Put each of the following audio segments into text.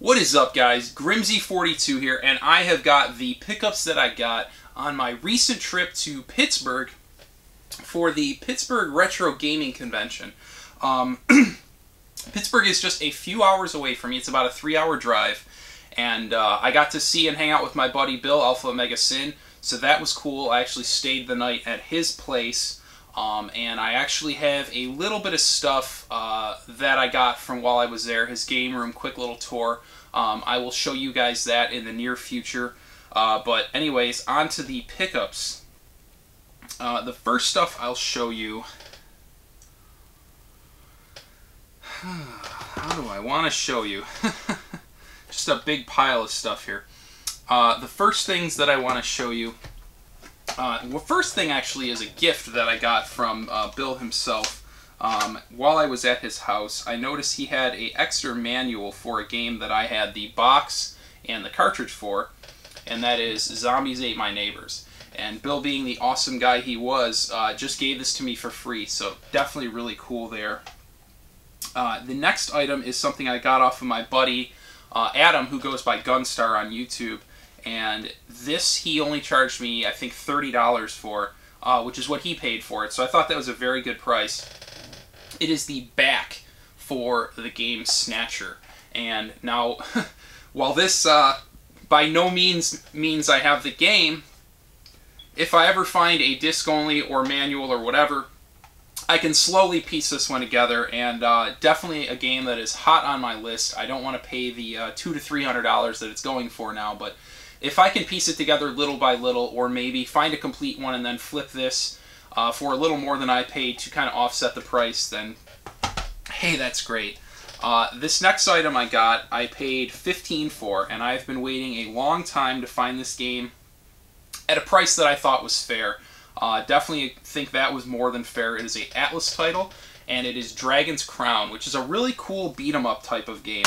What is up, guys? Grimsie42 here, and I have got the pickups that I got on my recent trip to Pittsburgh for the Pittsburgh Retro Gaming Convention. Pittsburgh is just a few hours away from me. It's about a 3-hour drive, and I got to see and hang out with my buddy Bill, Alpha Omega Sin, so that was cool. I actually stayed the night at his place. And I actually have a little bit of stuff that I got from while I was there, his game room, quick little tour. I will show you guys that in the near future. But anyways, on to the pickups. The first stuff I'll show you... How do I want to show you? Just a big pile of stuff here. The first things that I want to show you... Well, first thing actually is a gift that I got from Bill himself. While I was at his house, I noticed he had an extra manual for a game that I had the box and the cartridge for, and that is Zombies Ate My Neighbors. And Bill, being the awesome guy he was, just gave this to me for free, so definitely really cool there. The next item is something I got off of my buddy Adam, who goes by Gunstar on YouTube. And this he only charged me, I think, $30 for, which is what he paid for it. So I thought that was a very good price. It is the back for the game Snatcher. And now, while this by no means I have the game, if I ever find a disc-only or manual or whatever, I can slowly piece this one together. And definitely a game that is hot on my list. I don't want to pay the $200 to $300 that it's going for now, but if I can piece it together little by little, or maybe find a complete one and then flip this for a little more than I paid to kind of offset the price, then hey, that's great. This next item I got, I paid $15 for, and I've been waiting a long time to find this game at a price that I thought was fair. Definitely think that was more than fair. It is an Atlas title, and it is Dragon's Crown, which is a really cool beat-em-up type of game.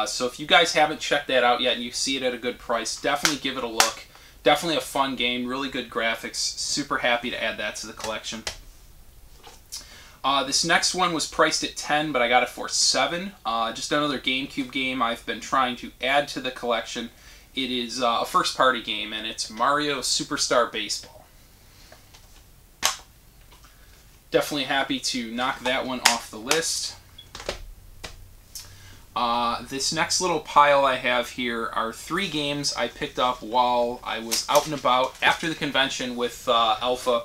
So if you guys haven't checked that out yet and you see it at a good price, definitely give it a look. Definitely a fun game, really good graphics. Super happy to add that to the collection. This next one was priced at $10, but I got it for $7. Just another GameCube game I've been trying to add to the collection. It is a first-party game, and it's Mario Superstar Baseball. Definitely happy to knock that one off the list. This next little pile I have here are 3 games I picked up while I was out and about after the convention with Alpha.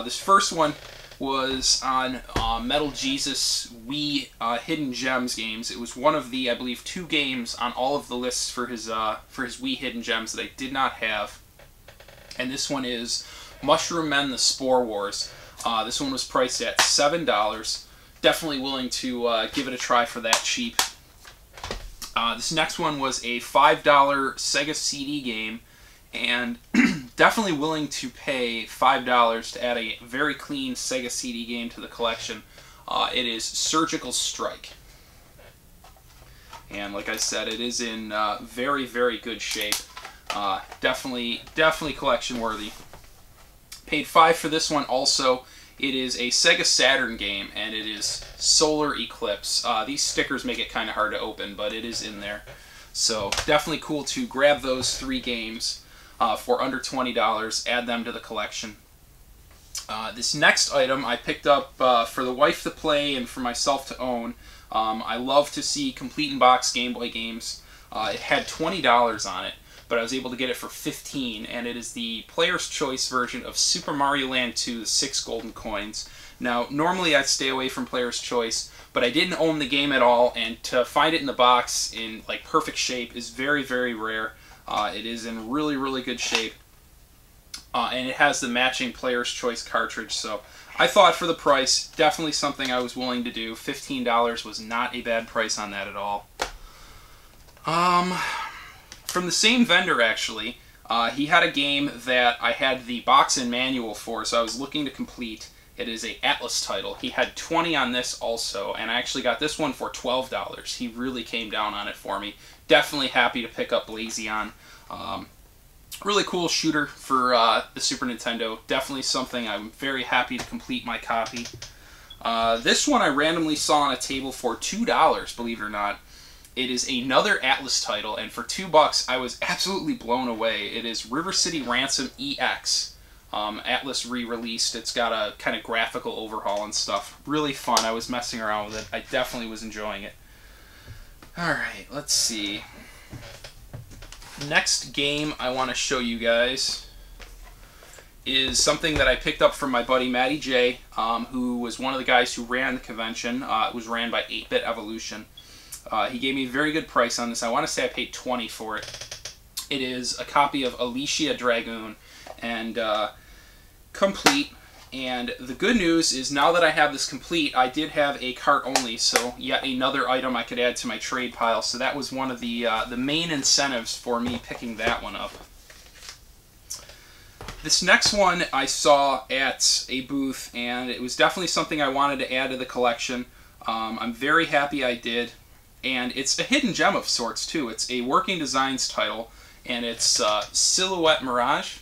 This first one was on Metal Jesus Wii Hidden Gems games. It was one of the, I believe, 2 games on all of the lists for his Wii Hidden Gems that I did not have. And this one is Mushroom Men: The Spore Wars. This one was priced at $7. Definitely willing to give it a try for that cheap. This next one was a $5 Sega CD game, and definitely willing to pay $5 to add a very clean Sega CD game to the collection. It is Surgical Strike. And like I said, it is in very, very good shape. Definitely collection worthy. Paid $5 for this one also. It is a Sega Saturn game, and it is Solar Eclipse. These stickers make it kind of hard to open, but it is in there. So definitely cool to grab those 3 games for under $20, add them to the collection. This next item I picked up for the wife to play and for myself to own. I love to see complete in box Game Boy games. It had $20 on it, but I was able to get it for $15, and it is the Player's Choice version of Super Mario Land 2, the 6 golden coins. Now, normally I stay away from Player's Choice, but I didn't own the game at all, and to find it in the box in like perfect shape is very, very rare. It is in really, really good shape, and it has the matching Player's Choice cartridge, so I thought for the price, definitely something I was willing to do. $15 was not a bad price on that at all. From the same vendor, actually, he had a game that I had the box and manual for, so I was looking to complete. It is a Atlas title. He had 20 on this also, and I actually got this one for $12. He really came down on it for me. Definitely happy to pick up Blazion. Really cool shooter for the Super Nintendo. Definitely something I'm very happy to complete my copy. This one I randomly saw on a table for $2, believe it or not. It is another Atlas title, and for $2 I was absolutely blown away. It is River City Ransom EX. Atlas re-released. It's got a kind of graphical overhaul and stuff. Really fun. I was messing around with it. I definitely was enjoying it. Alright, let's see. Next game I want to show you guys is something that I picked up from my buddy Matty J, who was one of the guys who ran the convention. It was ran by 8-Bit Evolution. He gave me a very good price on this. I want to say I paid $20 for it. It is a copy of Alicia Dragoon, and complete. And the good news is, now that I have this complete, I did have a cart only, so yet another item I could add to my trade pile. So that was one of the main incentives for me picking that one up. This next one I saw at a booth, and it was definitely something I wanted to add to the collection. I'm very happy I did. And it's a hidden gem of sorts, too. It's a Working Designs title, and it's Silhouette Mirage.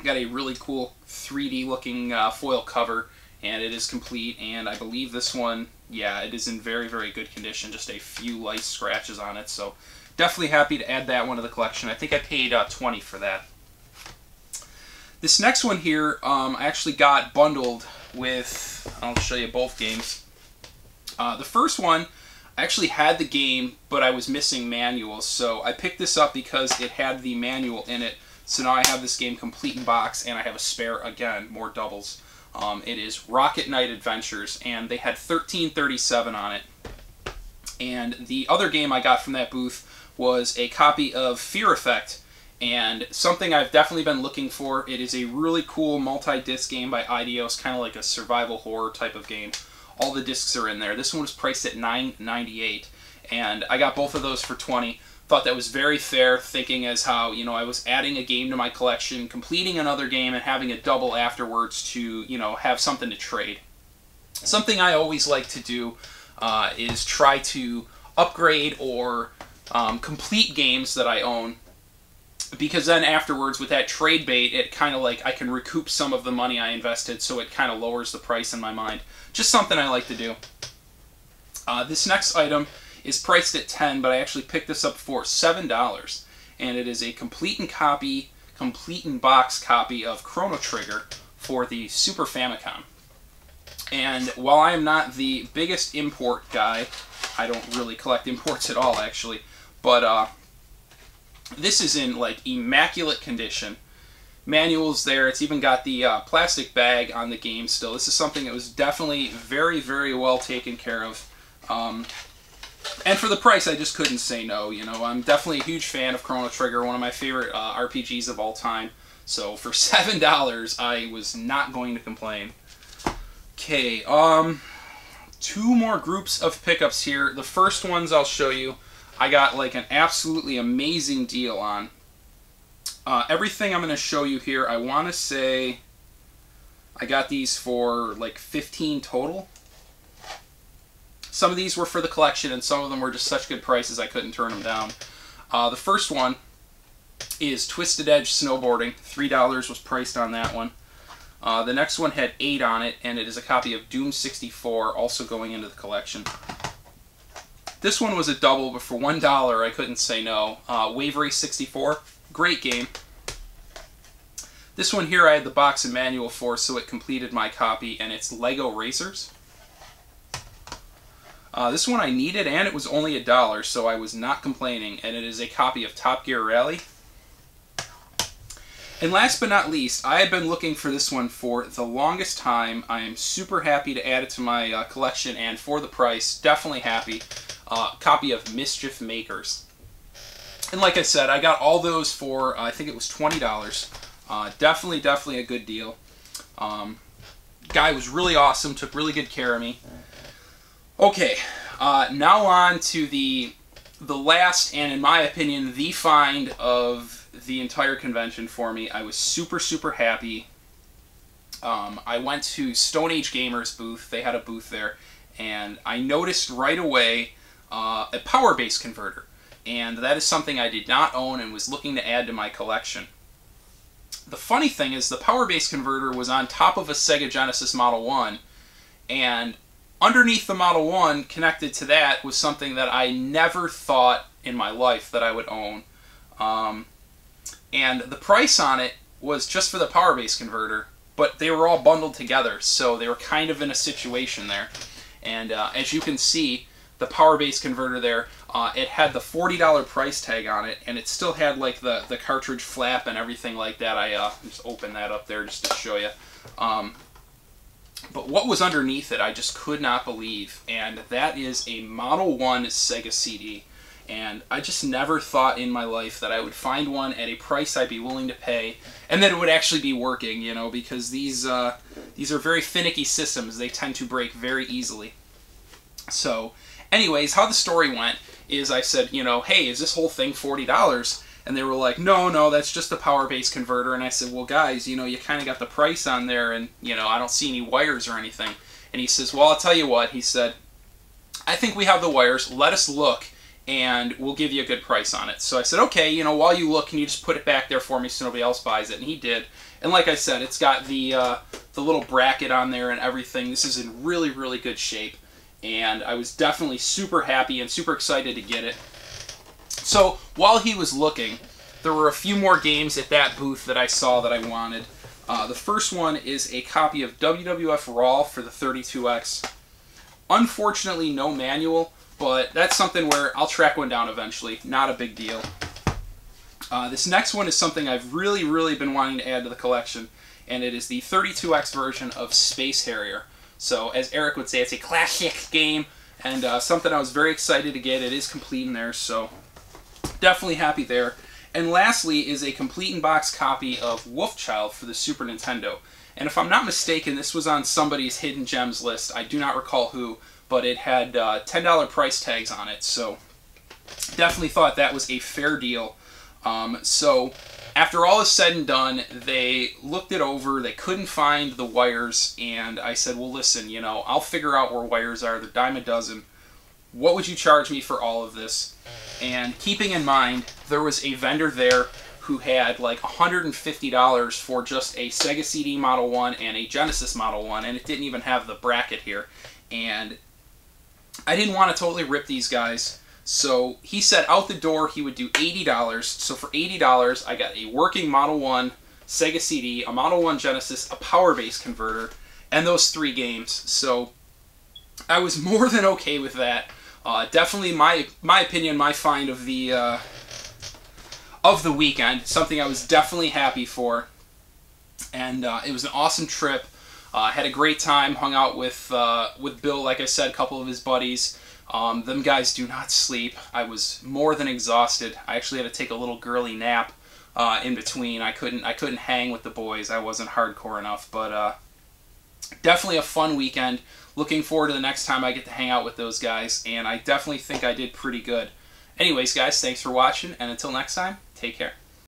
Got a really cool 3D looking foil cover, and it is complete. And I believe this one, yeah, it is in very, very good condition. Just a few light scratches on it, so definitely happy to add that one to the collection. I think I paid $20 for that. This next one here, I actually got bundled with, I'll show you both games. The first one, I actually had the game, but I was missing manuals, so I picked this up because it had the manual in it. So now I have this game complete in box, and I have a spare, again, more doubles. It is Rocket Knight Adventures, and they had 1337 on it. And the other game I got from that booth was a copy of Fear Effect, and something I've definitely been looking for. It is a really cool multi-disc game by Eidos, kind of like a survival horror type of game. All the discs are in there. This one was priced at $9.98, and I got both of those for $20. Thought that was very fair, thinking as how, you know, I was adding a game to my collection, completing another game, and having a double afterwards to, you know, have something to trade. Something I always like to do is try to upgrade or complete games that I own, because then afterwards with that trade bait, it kind of like I can recoup some of the money I invested, so it kind of lowers the price in my mind. Just something I like to do. This next item is priced at $10, but I actually picked this up for $7, and it is a complete in box copy of Chrono Trigger for the Super Famicom. And while I am not the biggest import guy, I don't really collect imports at all actually, but this is in like immaculate condition. Manual's there. It's even got the plastic bag on the game still. This is something that was definitely very, very well taken care of. And for the price, I just couldn't say no. You know, I'm definitely a huge fan of Chrono Trigger, one of my favorite RPGs of all time. So for $7, I was not going to complain. Okay, two more groups of pickups here. The first ones I'll show you, I got like an absolutely amazing deal on. Everything I'm going to show you here, I want to say I got these for like $15 total. Some of these were for the collection, and some of them were just such good prices I couldn't turn them down. The first one is Twisted Edge Snowboarding. $3 was priced on that one. The next one had 8 on it, and it is a copy of Doom 64, also going into the collection. This one was a double, but for $1 I couldn't say no. Wave Race 64, great game. This one here I had the box and manual for, so it completed my copy, and it's Lego Racers. This one I needed, and it was only $1, so I was not complaining, and it is a copy of Top Gear Rally. And last but not least, I have been looking for this one for the longest time. I am super happy to add it to my collection, and for the price, definitely happy. Copy of Mischief Makers. And like I said, I got all those for, I think it was $20. Definitely a good deal. Guy was really awesome, took really good care of me. Okay, now on to the last, and in my opinion, the find of the entire convention for me. I was super happy. I went to Stone Age Gamers booth. They had a booth there, and I noticed right away a power base converter, and that is something I did not own and was looking to add to my collection. The funny thing is, the power base converter was on top of a Sega Genesis Model 1, and underneath the Model 1, connected to that, was something that I never thought in my life that I would own. And the price on it was just for the power base converter, but they were all bundled together, so they were kind of in a situation there. And as you can see, the power base converter there, it had the $40 price tag on it, and it still had like the cartridge flap and everything like that. I just opened that up there just to show you. But what was underneath it, I just could not believe, and that is a Model 1 Sega CD. And I just never thought in my life that I would find one at a price I'd be willing to pay, and that it would actually be working, you know, because these are very finicky systems. They tend to break very easily. So, anyways, how the story went is I said, you know, hey, is this whole thing $40? And they were like, no, that's just the power base converter. And I said, well, guys, you know, you kind of got the price on there, and, you know, I don't see any wires or anything. And he says, well, I'll tell you what. He said, I think we have the wires. Let us look, and we'll give you a good price on it. So I said, okay, you know, while you look, can you just put it back there for me so nobody else buys it? And he did. And like I said, it's got the little bracket on there and everything. This is in really, really good shape. And I was definitely super happy and super excited to get it. So while he was looking, there were a few more games at that booth that I saw that I wanted. The first one is a copy of WWF Raw for the 32X. Unfortunately, no manual, but that's something where I'll track one down eventually. Not a big deal. This next one is something I've really, really been wanting to add to the collection, and it is the 32X version of Space Harrier. So, as Eric would say, it's a classic game, and something I was very excited to get. It is complete in there, so definitely happy there. And lastly is a complete in-box copy of Wolfchild for the Super Nintendo. And if I'm not mistaken, this was on somebody's Hidden Gems list. I do not recall who, but it had $10 price tags on it, so definitely thought that was a fair deal. So after all is said and done, they looked it over, they couldn't find the wires, and I said, well, listen, you know, I'll figure out where wires are. They're dime a dozen. What would you charge me for all of this? And keeping in mind, there was a vendor there who had like $150 for just a Sega CD Model 1 and a Genesis Model 1, and it didn't even have the bracket here. And I didn't want to totally rip these guys, so he said out the door he would do $80. So for $80, I got a working Model 1 Sega CD, a Model 1 Genesis, a power base converter, and those 3 games. So I was more than okay with that. Definitely, my opinion, my find of the weekend. Something I was definitely happy for, and it was an awesome trip. Had a great time. Hung out with Bill, like I said, a couple of his buddies. Them guys do not sleep. I was more than exhausted. I actually had to take a little girly nap in between. I couldn't hang with the boys. I wasn't hardcore enough, but definitely a fun weekend. Looking forward to the next time I get to hang out with those guys, and I definitely think I did pretty good. Anyways, guys, thanks for watching, and until next time, take care.